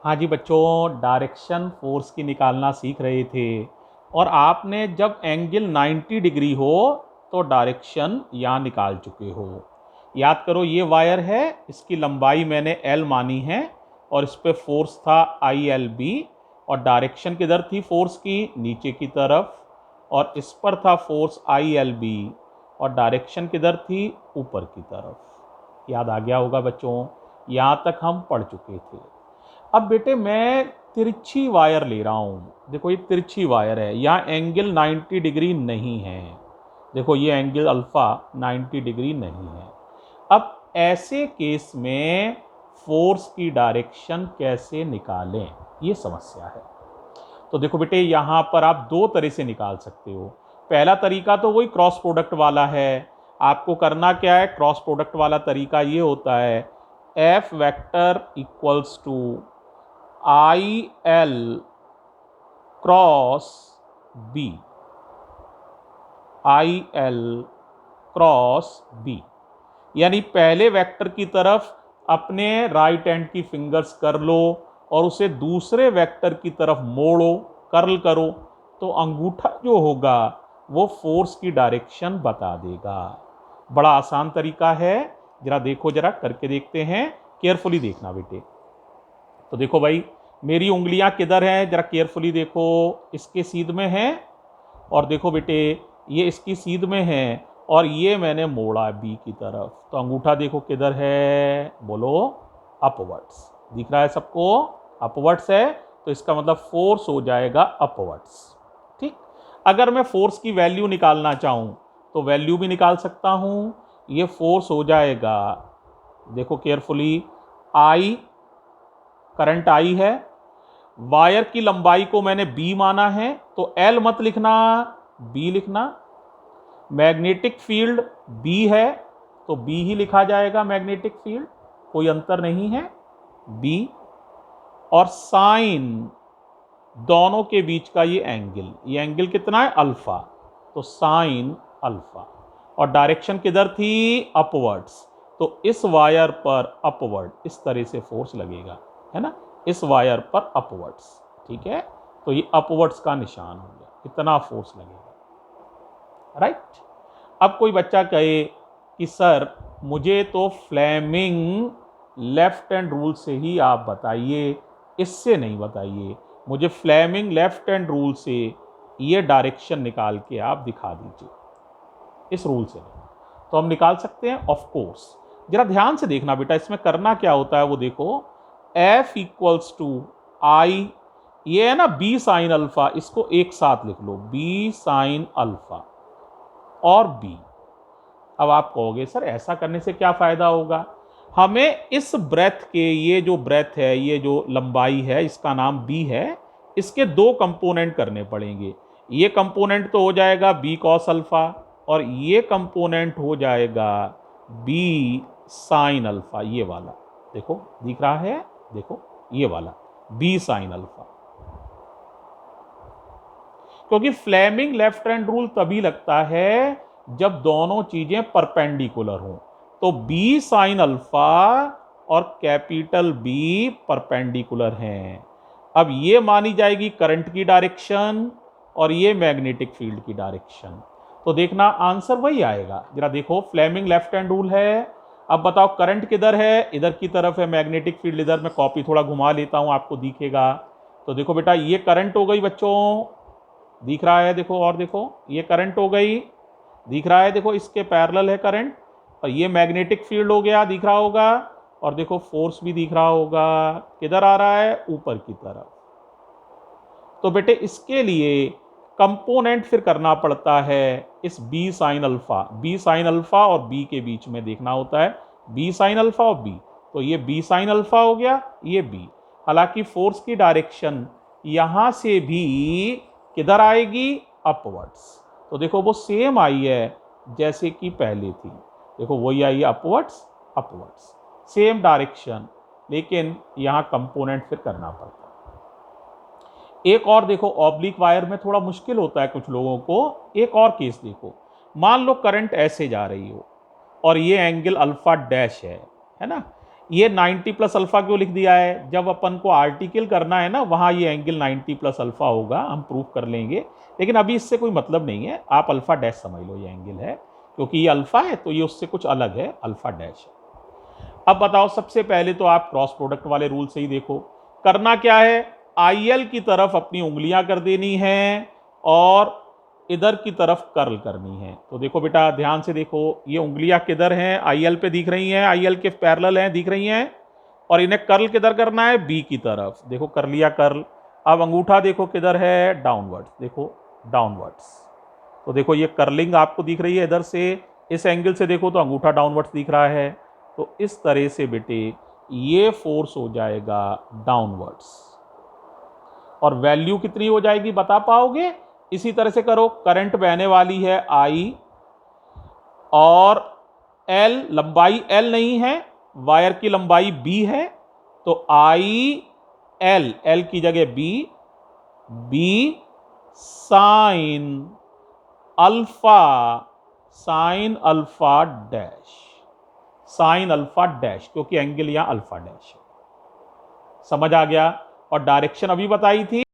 हाँ जी बच्चों, direction force की निकालना सीख रहे थे और आपने जब एंगल 90 डिग्री हो तो डायरेक्शन यहाँ निकाल चुके हो। याद करो, ये वायर है, इसकी लंबाई मैंने एल मानी है और इस पे फोर्स था आई एल बी और डायरेक्शन किधर थी फोर्स की, नीचे की तरफ, और इस पर था फोर्स आई एल बी और डायरेक्शन किधर थी, ऊपर की तरफ। याद आ गया होगा बच्चों, यहाँ तक हम पढ़ चुके थे। अब बेटे मैं तिरछी वायर ले रहा हूं। देखो ये तिरछी वायर है, यहाँ एंगल 90 डिग्री नहीं है। देखो ये एंगल अल्फा 90 डिग्री नहीं है। अब ऐसे केस में फोर्स की डायरेक्शन कैसे निकालें, ये समस्या है। तो देखो बेटे, यहाँ पर आप दो तरह से निकाल सकते हो। पहला तरीका तो वही क्रॉस प्रोडक्ट वाला है। आपको करना क्या है, क्रॉस प्रोडक्ट वाला तरीका ये होता है, F vector equals to I L cross B, I L cross B. यानी पहले वेक्टर की तरफ अपने राइट हैंड की फिंगर्स कर लो और उसे दूसरे वेक्टर की तरफ मोड़ो, कर्ल करो, तो अंगूठा जो होगा वो फोर्स की डायरेक्शन बता देगा। बड़ा आसान तरीका है, जरा देखो, जरा करके देखते हैं। केयरफुली देखना बेटे। तो देखो भाई, मेरी उंगलियां किधर हैं, जरा केयरफुली देखो। इसके सीध में है और देखो बेटे, ये इसकी सीध में है और ये मैंने मोड़ा बी की तरफ। तो अंगूठा देखो किधर है, बोलो अपवर्ड्स। दिख रहा है सबको, अपवर्ड्स है, तो इसका मतलब फोर्स हो जाएगा अपवर्ड्स। ठीक। अगर मैं फोर्स की वैल्यू निकालना चाहूं तो वैल्यू भी निकाल सकता हूं। ये फोर्स हो जाएगा, देखो केयरफुली, आई, करंट आई है, वायर की लंबाई को मैंने बी माना है तो एल मत लिखना, बी लिखना। मैग्नेटिक फील्ड बी है तो बी ही लिखा जाएगा, मैग्नेटिक फील्ड, कोई अंतर नहीं है, बी। और साइन, दोनों के बीच का ये एंगल कितना है, अल्फा, तो साइन अल्फा। और डायरेक्शन किधर थी, अपवर्ड्स, तो इस वायर पर अपवर्ड इस तरह से फोर्स लगेगा, है ना, इस वायर पर अपवर्ड्स। ठीक है, तो ये अपवर्ड्स का निशान हो गया, इतना फोर्स लगेगा, राइट। अब कोई बच्चा कहे कि सर मुझे तो फ्लेमिंग लेफ्ट हैंड रूल से ही आप बताइए, इससे नहीं बताइए, मुझे फ्लेमिंग लेफ्ट हैंड रूल से ये डायरेक्शन निकाल के आप दिखा दीजिए, इस रूल से नहीं। तो हम निकाल सकते हैं, ऑफ कोर्स। जरा ध्यान से देखना बेटा, इसमें करना क्या होता है वो देखो। F इक्वल्स टू आई, ये है ना बी साइन अल्फा, इसको एक साथ लिख लो, बी साइन अल्फा और बी। अब आप कहोगे सर ऐसा करने से क्या फायदा होगा, हमें इस ब्रेथ के, ये जो ब्रेथ है, ये जो लंबाई है, इसका नाम बी है, इसके दो कंपोनेंट करने पड़ेंगे। ये कंपोनेंट तो हो जाएगा बी कॉस अल्फा और ये कंपोनेंट हो जाएगा बी साइन अल्फा, ये वाला देखो दिख रहा है, देखो ये वाला बी साइन अल्फा। क्योंकि फ्लेमिंग लेफ्ट हैंड रूल तभी लगता है जब दोनों चीजें परपेंडिकुलर हों। तो बी साइन अल्फा और कैपिटल बी परपेंडिकुलर हैं। अब ये मानी जाएगी करंट की डायरेक्शन और ये मैग्नेटिक फील्ड की डायरेक्शन। तो देखना आंसर वही आएगा। जरा देखो, फ्लेमिंग लेफ्ट हैंड रूल है। अब बताओ करंट किधर है, इधर की तरफ है, मैग्नेटिक फील्ड इधर। मैं कॉपी थोड़ा घुमा लेता हूं, आपको दिखेगा। तो देखो बेटा, ये करंट हो गई बच्चों, दिख रहा है, देखो, और देखो ये करंट हो गई, दिख रहा है, देखो इसके पैरेलल है करंट। और ये मैग्नेटिक फील्ड हो गया, दिख रहा होगा, और देखो फोर्स भी दिख रहा होगा, किधर आ रहा है, ऊपर की तरफ। तो बेटे इसके लिए कंपोनेंट फिर करना पड़ता है इस B sine alpha, B sine alpha और बी के बीच में देखना होता है, बी साइन अल्फा और बी। तो ये बी साइन अल्फा हो गया, ये बी। हालांकि फोर्स की डायरेक्शन यहां से भी किधर आएगी, अपवर्ड्स। तो देखो वो सेम आई है जैसे कि पहले थी, देखो वही आई है, अपवर्ड्स अपवर्ड्स, सेम डायरेक्शन, लेकिन यहां कंपोनेंट फिर करना पड़ता है। एक और देखो, ऑब्लिक वायर में थोड़ा मुश्किल होता है कुछ लोगों को। एक और केस देखो, मान लो करंट ऐसे जा रही हो और ये एंगल अल्फा डैश है ना, ये 90 प्लस अल्फा क्यों लिख दिया है? जब अपन को आर्टिकल करना है ना, वहां ये एंगल 90 प्लस अल्फा होगा, हम प्रूफ कर लेंगे, लेकिन अभी इससे कोई मतलब नहीं है। आप अल्फा डैश समझ लो ये एंगल है, क्योंकि ये अल्फा है तो ये उससे कुछ अलग है, अल्फा डैश है। अब बताओ, सबसे पहले तो आप क्रॉस प्रोडक्ट वाले रूल से ही देखो, करना क्या है, आईएल की तरफ अपनी उंगलियां कर देनी है और इधर की तरफ कर्ल करनी है। तो देखो बेटा, ध्यान से देखो, ये उंगलियां किधर हैं? आईएल पे दिख रही हैं, आईएल के पैरेलल हैं, दिख रही हैं, और इन्हें कर्ल किधर करना है? बी की तरफ। देखो कर लिया कर्ल। अब अंगूठा देखो किधर है? डाउनवर्ड्स। देखो डाउनवर्ड्स। तो देखो ये कर्लिंग आपको दिख रही है इधर से, इस एंगल से देखो तो अंगूठा डाउनवर्ड्स दिख रहा है। तो इस तरह से बेटे ये फोर्स हो जाएगा डाउनवर्ड्स, और वैल्यू कितनी हो जाएगी बता पाओगे? इसी तरह से करो, करंट बहने वाली है आई, और एल, लंबाई एल नहीं है, वायर की लंबाई बी है, तो आई एल, एल की जगह B, B sine alpha, sine alpha dash, sine alpha dash, क्योंकि एंगल यहां अल्फा डैश है। समझ आ गया? और डायरेक्शन अभी बताई थी।